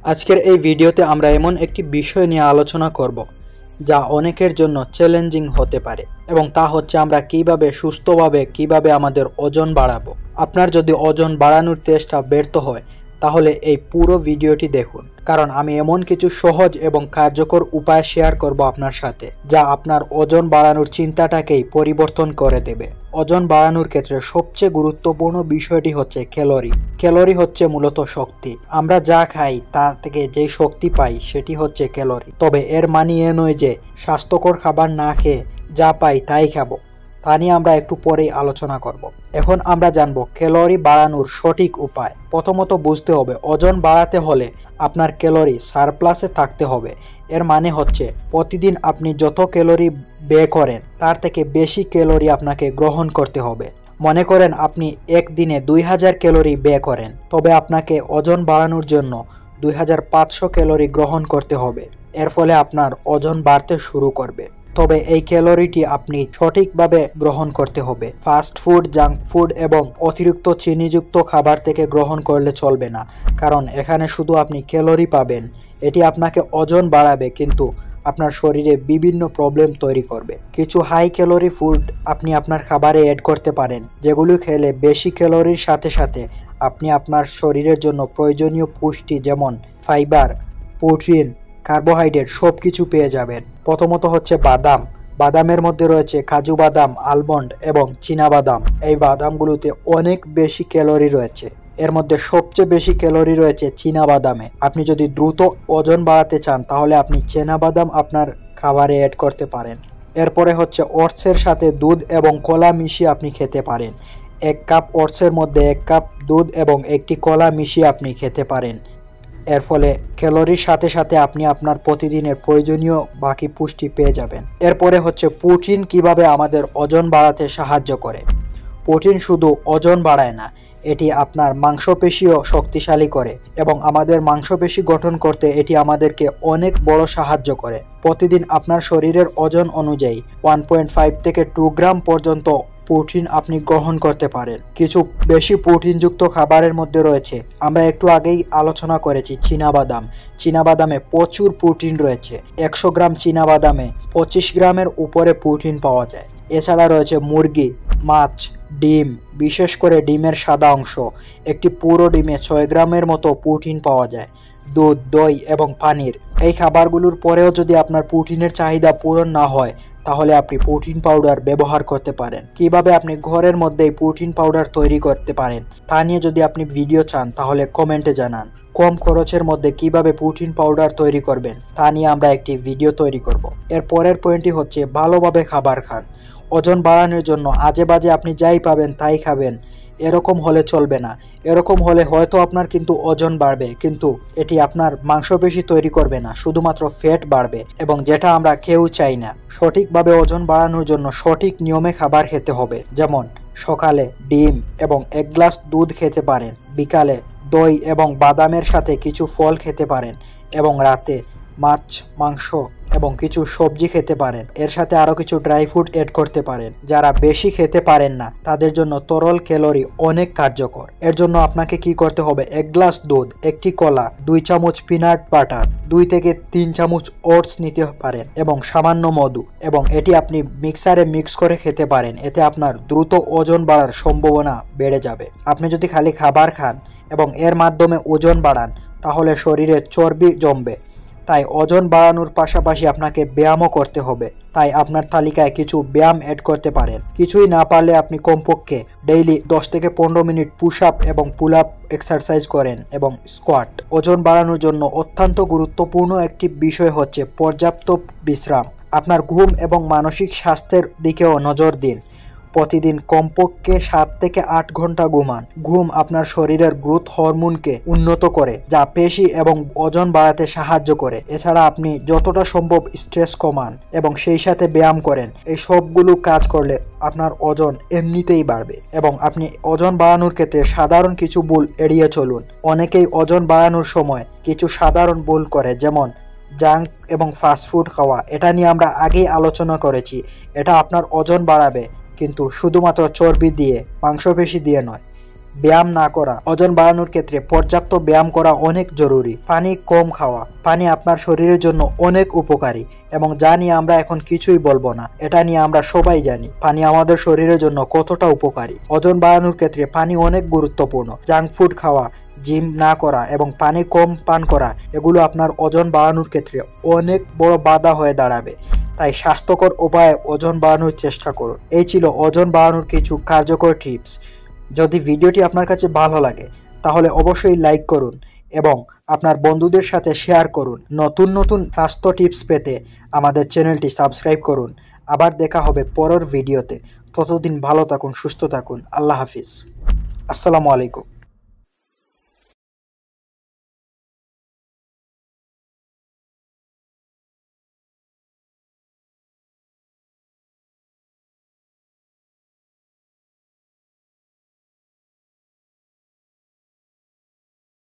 আজকের এই ভিডিওতে আমরা এমন একটি বিষয় নিয়ে আলোচনা করব যা অনেকের জন্য চ্যালেঞ্জিং হতে পারে এবং তা হচ্ছে আমরা কিভাবে আমাদের ওজন বাড়াবো। আপনার যদি ওজন বাড়ানোর চেষ্টা ব্যর্থ হয় তাহলে এই পুরো ভিডিওটি দেখুন, কারণ আমি এমন কিছু সহজ এবং কার্যকর উপায় শেয়ার করব আপনার সাথে যা আপনার ওজন বাড়ানোর চিন্তাটাকেই পরিবর্তন করে দেবে। ওজন বাড়ানোর ক্ষেত্রে সবচেয়ে গুরুত্বপূর্ণ বিষয়টি হচ্ছে ক্যালোরি। ক্যালোরি হচ্ছে মূলত শক্তি। আমরা যা খাই তা থেকে যেই শক্তি পাই সেটি হচ্ছে ক্যালোরি। তবে এর মানে এ নয় যে স্বাস্থ্যকর খাবার না খেয়ে যা পাই তাই খাবো। তা নিয়ে আমরা একটু পরেই আলোচনা করব। এখন আমরা জানব ক্যালোরি বাড়ানোর সঠিক উপায়। প্রথমত বুঝতে হবে ওজন বাড়াতে হলে আপনার ক্যালোরি সারপ্লাসে থাকতে হবে। এর মানে হচ্ছে প্রতিদিন আপনি যত ক্যালোরি ব্যয় করেন তার থেকে বেশি ক্যালোরি আপনাকে গ্রহণ করতে হবে। মনে করেন আপনি একদিনে 2000 ক্যালোরি ব্যয় করেন, তবে আপনাকে ওজন বাড়ানোর জন্য 2500 ক্যালোরি গ্রহণ করতে হবে। এর ফলে আপনার ওজন বাড়তে শুরু করবে। তবে এই ক্যালোরিটি আপনি সঠিকভাবে গ্রহণ করতে হবে। ফাস্ট ফুড, জাঙ্ক ফুড এবং অতিরিক্ত চিনিযুক্ত খাবার থেকে গ্রহণ করলে চলবে না, কারণ এখানে শুধু আপনি ক্যালোরি পাবেন। এটি আপনাকে ওজন বাড়াবে কিন্তু আপনার শরীরে বিভিন্ন প্রবলেম তৈরি করবে। কিছু হাই ক্যালোরি ফুড আপনি আপনার খাবারে অ্যাড করতে পারেন, যেগুলো খেলে বেশি ক্যালোরির সাথে সাথে আপনি আপনার শরীরের জন্য প্রয়োজনীয় পুষ্টি যেমন ফাইবার, প্রোটিন, কার্বোহাইড্রেট সব কিছু পেয়ে যাবেন। প্রথমত হচ্ছে বাদাম। বাদামের মধ্যে রয়েছে কাজু বাদাম, আলমন্ড এবং চীনা বাদাম। এই বাদামগুলোতে অনেক বেশি ক্যালোরি রয়েছে। এর মধ্যে সবচেয়ে বেশি ক্যালোরি রয়েছে চীনা বাদামে। আপনি যদি দ্রুত ওজন বাড়াতে চান তাহলে আপনি চীনা বাদাম আপনার খাবারে অ্যাড করতে পারেন। এরপরে হচ্ছে ওটসের সাথে দুধ এবং কলা মিশিয়ে আপনি খেতে পারেন। 1 কাপ ওটসের মধ্যে 1 কাপ দুধ এবং 1টি কলা মিশিয়ে আপনি খেতে পারেন। এর ফলে ক্যালোরির সাথে সাথে আপনি আপনার প্রতিদিনের প্রয়োজনীয় বাকি পুষ্টি পেয়ে যাবেন। এরপরে হচ্ছে প্রোটিন কিভাবে আমাদের ওজন বাড়াতে সাহায্য করে। প্রোটিন শুধু ওজন বাড়ায় না, এটি আপনার মাংসপেশিও শক্তিশালী করে এবং আমাদের মাংসপেশি গঠন করতে এটি আমাদেরকে অনেক বড় সাহায্য করে। প্রতিদিন আপনার শরীরের ওজন অনুযায়ী 1.5 থেকে 2 গ্রাম পর্যন্ত প্রোটিন আপনি গ্রহণ করতে পারেন। কিছু বেশি প্রোটিনযুক্ত খাবারের মধ্যে রয়েছে, আমরা একটু আগেই আলোচনা করেছি, চীনাবাদাম। চীনাবাদামে প্রচুর প্রোটিন রয়েছে। 100 গ্রাম চীনাবাদামে 25 গ্রামের উপরে প্রোটিন পাওয়া যায়। এছাড়া রয়েছে মুরগি, মাছ, ডিম, বিশেষ করে ডিমের সাদা অংশ। একটি পুরো ডিমে 6 গ্রামের মতো প্রোটিন পাওয়া যায়। দুধ, দই এবং পানির, এই খাবারগুলোর পরেও যদি আপনার প্রোটিনের চাহিদা পূরণ না হয় তাহলে আপনি প্রোটিন পাউডার ব্যবহার করতে পারেন। কিভাবে আপনি ঘরের মধ্যেই প্রোটিন পাউডার তৈরি করতে পারেন তা নিয়ে যদি আপনি ভিডিও চান তাহলে কমেন্টে জানান। কম খরচের মধ্যে কিভাবে প্রোটিন পাউডার তৈরি করবেন তা নিয়ে আমরা একটি ভিডিও তৈরি করব। এর পরের পয়েন্টটি হচ্ছে ভালোভাবে খাবার খান। ওজন বাড়ানোর জন্য আজে বাজে আপনি যাই পাবেন তাই খাবেন, এরকম হলে চলবে না। এরকম হলে হয়তো আপনার কিন্তু ওজন বাড়বে, কিন্তু এটি আপনার মাংসপেশি তৈরি করবে না, শুধুমাত্র ফ্যাট বাড়বে, এবং যেটা আমরা কেউ চাই না। সঠিকভাবে ওজন বাড়ানোর জন্য সঠিক নিয়মে খাবার খেতে হবে। যেমন সকালে ডিম এবং 1 গ্লাস দুধ খেতে পারেন, বিকালে দই এবং বাদামের সাথে কিছু ফল খেতে পারেন, এবং রাতে মাছ, মাংস এবং কিছু সবজি খেতে পারেন। এর সাথে আরও কিছু ড্রাই ফ্রুট অ্যাড করতে পারেন। যারা বেশি খেতে পারেন না তাদের জন্য তরল ক্যালোরি অনেক কার্যকর। এর জন্য আপনাকে কি করতে হবে, 1 গ্লাস দুধ, 1টি কলা, 2 চামচ পিনাট বাটার, 2 থেকে 3 চামচ ওটস নিতে পারেন এবং সামান্য মধু, এবং এটি আপনি মিক্সারে মিক্স করে খেতে পারেন। এতে আপনার দ্রুত ওজন বাড়ার সম্ভাবনা বেড়ে যাবে। আপনি যদি খালি খাবার খান এবং এর মাধ্যমে ওজন বাড়ান তাহলে শরীরে চর্বি জমবে। তাই ওজন বাড়ানোর পাশাপাশি আপনাকে ব্যায়ামও করতে হবে। তাই আপনার তালিকায় কিছু ব্যায়াম অ্যাড করতে পারেন। কিছুই না পারলে আপনি কমপক্ষে ডেইলি 10 থেকে 15 মিনিট পুশ আপ এবং পুল আপ এক্সারসাইজ করেন এবং স্কোয়াট। ওজন বাড়ানোর জন্য অত্যন্ত গুরুত্বপূর্ণ একটি বিষয় হচ্ছে পর্যাপ্ত বিশ্রাম। আপনার ঘুম এবং মানসিক স্বাস্থ্যের দিকেও নজর দিন। প্রতিদিন কমপক্ষে 7 থেকে 8 ঘন্টা ঘুমান। ঘুম আপনার শরীরের গ্রোথ হরমোনকে উন্নত করে, যা পেশি এবং ওজন বাড়াতে সাহায্য করে। এছাড়া আপনি যতটা সম্ভব স্ট্রেস কমান এবং সেই সাথে ব্যায়াম করেন। এই সবগুলো কাজ করলে আপনার ওজন এমনিতেই বাড়বে। এবং আপনি ওজন বাড়ানোর ক্ষেত্রে সাধারণ কিছু ভুল এড়িয়ে চলুন। অনেকেই ওজন বাড়ানোর সময় কিছু সাধারণ ভুল করে, যেমন জাঙ্ক এবং ফাস্টফুড খাওয়া। এটা নিয়ে আমরা আগেই আলোচনা করেছি। এটা আপনার ওজন বাড়াবে, কিন্তু শুধুমাত্র চর্বি দিয়ে, মাংসপেশি দিয়ে নয়। ব্যায়াম না করা। ওজন বাড়ানোর ক্ষেত্রে পর্যাপ্ত ব্যায়াম করা অনেক জরুরি। পানি কম খাওয়া। পানি আপনার শরীরের জন্য অনেক উপকারী এবং যা নিয়ে আমরা এখন কিছুই বলবো না, এটা নিয়ে আমরা সবাই জানি পানি আমাদের শরীরের জন্য কতটা উপকারী। ওজন বাড়ানোর ক্ষেত্রে পানি অনেক গুরুত্বপূর্ণ। জাঙ্ক ফুড খাওয়া, জিম না করা এবং পানি কম পান করা, এগুলো আপনার ওজন বাড়ানোর ক্ষেত্রে অনেক বড় বাধা হয়ে দাঁড়াবে। তাই স্বাস্থ্যকর উপায়ে ওজন বাড়ানোর চেষ্টা করুন। এই ছিল ওজন বাড়ানোর কিছু কার্যকর টিপস। যদি ভিডিওটি আপনার কাছে ভালো লাগে তাহলে অবশ্যই লাইক করুন এবং আপনার বন্ধুদের সাথে শেয়ার করুন। নতুন নতুন স্বাস্থ্য টিপস পেতে আমাদের চ্যানেলটি সাবস্ক্রাইব করুন। আবার দেখা হবে পরের ভিডিওতে। ততদিন ভালো থাকুন, সুস্থ থাকুন। আল্লাহ হাফিজ। আসসালামু আলাইকুম।